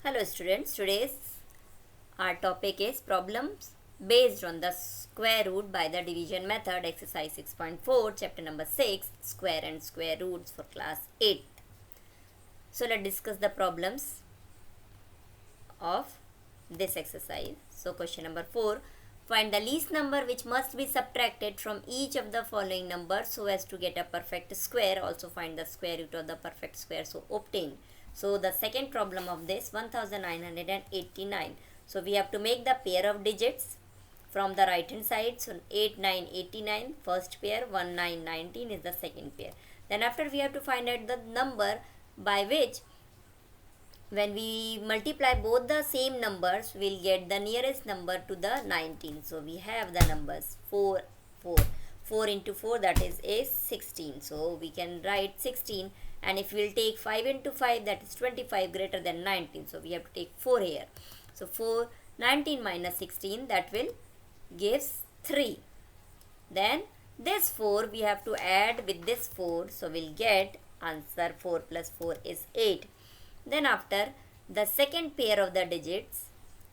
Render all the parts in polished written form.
Hello students, today's our topic is problems based on the square root by the division method, exercise 6.4, chapter number 6, square and square roots for class 8. So let's discuss the problems of this exercise. So question number 4, find the least number which must be subtracted from each of the following numbers so as to get a perfect square. Also find the square root of the perfect square, so obtain. So the second problem of this 1989. So we have to make the pair of digits from the right hand side. So 8, 9, 89 first pair, 1, 9, 19 is the second pair. Then after we have to find out the number by which when we multiply both the same numbers we'll get the nearest number to the 19. So we have the numbers 4 into 4, that is 16. So we can write 16, and if we'll take 5 into 5, that is 25 greater than 19. So we have to take 4 here. So 4, 19 minus 16, that will gives 3. Then this 4 we have to add with this 4. So we'll get answer 4 plus 4 is 8. Then after the second pair of the digits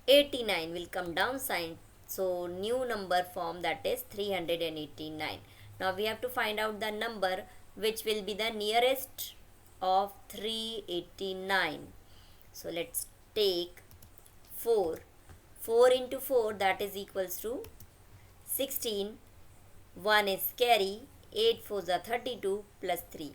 89 will come down sign. So new number form, that is 389. Now we have to find out the number which will be the nearest of 389. So let's take 4. 4 into 4, that is equals to 16. 1 is carry. 8 4s are 32 plus 3.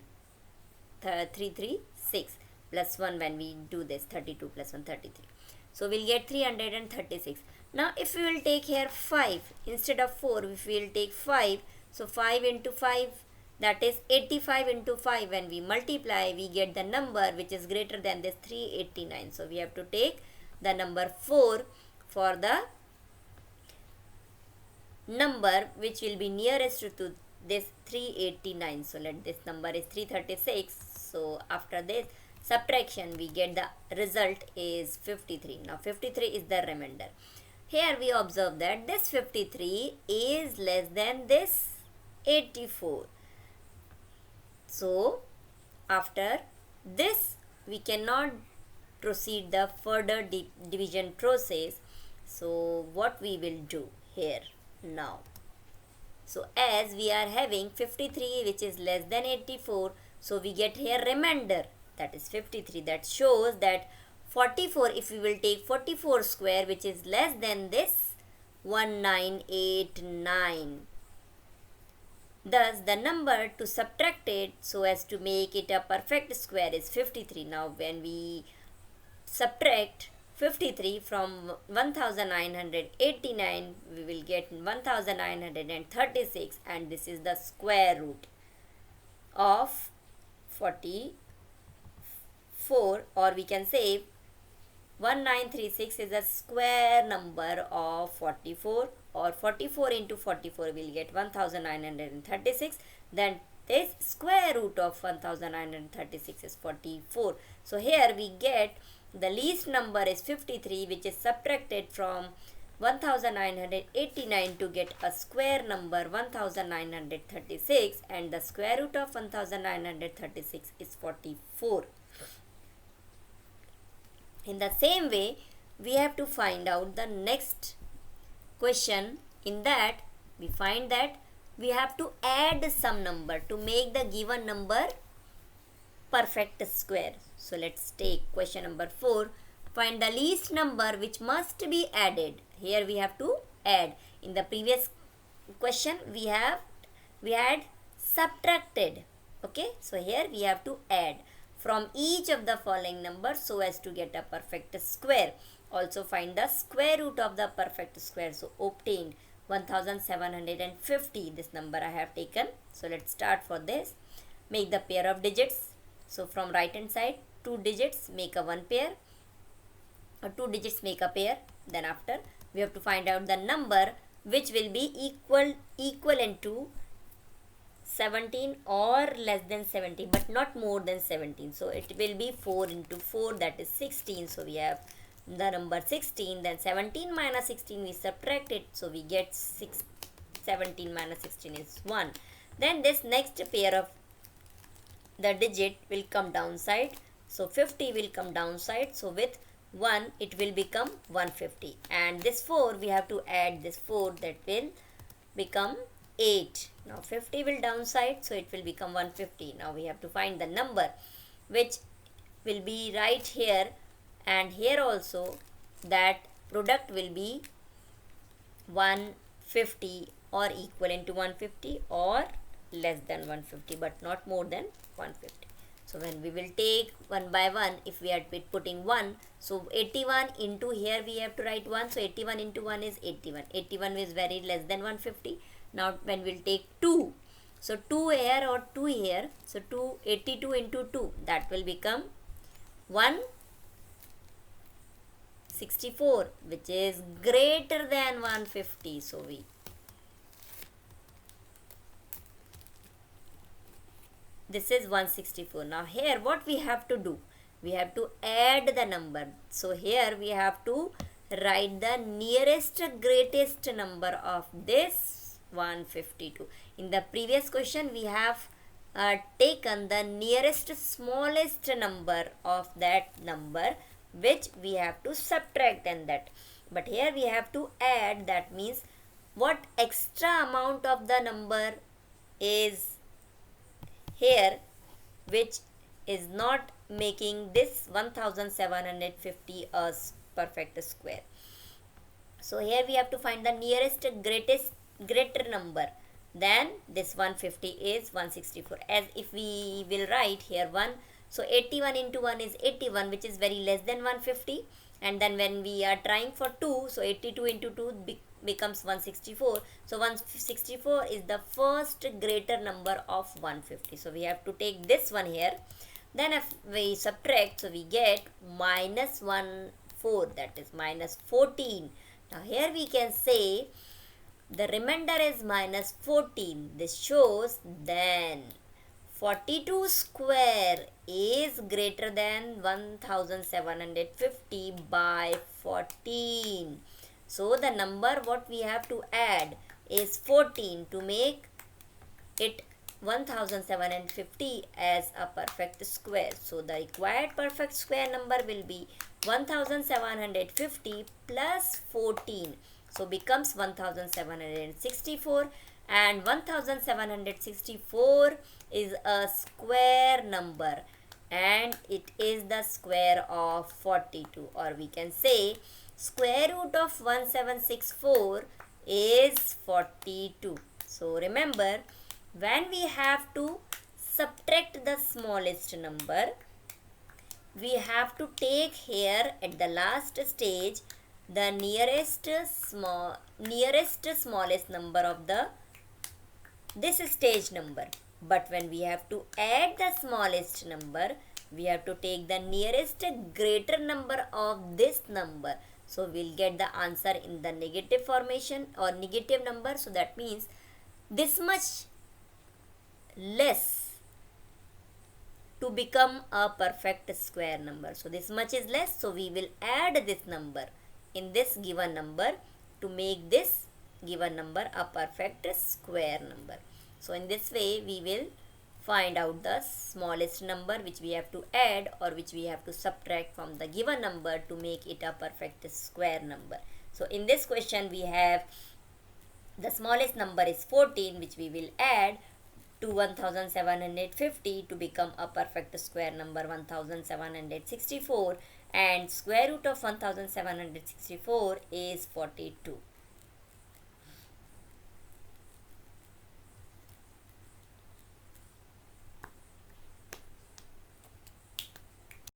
336 plus 1 when we do this. 32 plus 1, 33. So we'll get 336. Now if we will take here 5 instead of 4, if we will take 5, so 5 into 5, that is 85 into 5. When we multiply we get the number which is greater than this 389. So we have to take the number 4 for the number which will be nearest to this 389. So let this number is 336. So after this subtraction we get the result is 53. Now 53 is the remainder. Here we observe that this 53 is less than this 84. So after this we cannot proceed the further division process. So what we will do here now? So as we are having 53 which is less than 84, so we get here remainder, that is 53. That shows that 44, if we will take 44 square which is less than this 1989. Thus the number to subtract it so as to make it a perfect square is 53. Now when we subtract 53 from 1989, we will get 1936, and this is the square root of 44, or we can say 1936 is a square number of 44, or 44 into 44 will get 1936. Then this square root of 1936 is 44. So here we get the least number is 53, which is subtracted from 1989 to get a square number 1936, and the square root of 1936 is 44. In the same way, we have to find out the next question. In that, we find that we have to add some number to make the given number perfect square. So let's take question number 4. Find the least number which must be added. Here we have to add. In the previous question we had subtracted. Okay, so here we have to add from each of the following numbers so as to get a perfect square. Also find the square root of the perfect square. So obtained 1750. This number I have taken. So let's start for this. Make the pair of digits. So from right hand side, 2 digits make a one pair, or 2 digits make a pair. Then after we have to find out the number which will be equivalent to 17 or less than 17, but not more than 17. So it will be 4 into 4, that is 16. So we have the number 16. Then 17 minus 16 we subtract it, so we get 17 minus 16 is 1. Then this next pair of the digit will come downside. So 50 will come downside. So with 1, it will become 150, and this 4 we have to add this 4, that will become 8. Now 50 will downside, so it will become 150. Now we have to find the number which will be right here and here also, that product will be 150 or equivalent to 150 or less than 150, but not more than 150. So when we will take one by one, if we are putting 1, so 81 into here we have to write 1, so 81 into 1 is 81. 81 is very less than 150. Now when we'll take 2, so 2 here or 2 here, so 82 into 2, that will become 164, which is greater than 150. So this is 164. Now here what we have to do, we have to add the number. So here we have to write the nearest greatest number of this 152. In the previous question we have taken the nearest smallest number of that number, which we have to subtract and that, but here we have to add. That means what extra amount of the number is here which is not making this 1750 a perfect square. So here we have to find the nearest greater number than this 150 is 164. As if we will write here 1, so 81 into 1 is 81, which is very less than 150, and then when we are trying for 2, so 82 into 2 becomes 164. So 164 is the first greater number of 150. So we have to take this one here. Then if we subtract, so we get minus 4, that is minus 14. Now here we can say the remainder is minus 14. This shows then 42 square is greater than 1750 by 14. So the number what we have to add is 14 to make it 1750 as a perfect square. So the required perfect square number will be 1750 plus 14. So becomes 1764, and 1764 is a square number and it is the square of 42, or we can say square root of 1764 is 42. So remember, when we have to subtract the smallest number, we have to take here at the last stage the nearest smallest number of this stage number. But when we have to add the smallest number, we have to take the nearest greater number of this number. So we'll get the answer in the negative formation or negative number. So that means this much less to become a perfect square number. So this much is less, so we will add this number in this given number to make this given number a perfect square number. So in this way we will find out the smallest number which we have to add or which we have to subtract from the given number to make it a perfect square number. So in this question we have the smallest number is 14, which we will add to 1750 to become a perfect square number 1764, and square root of 1764 is 42.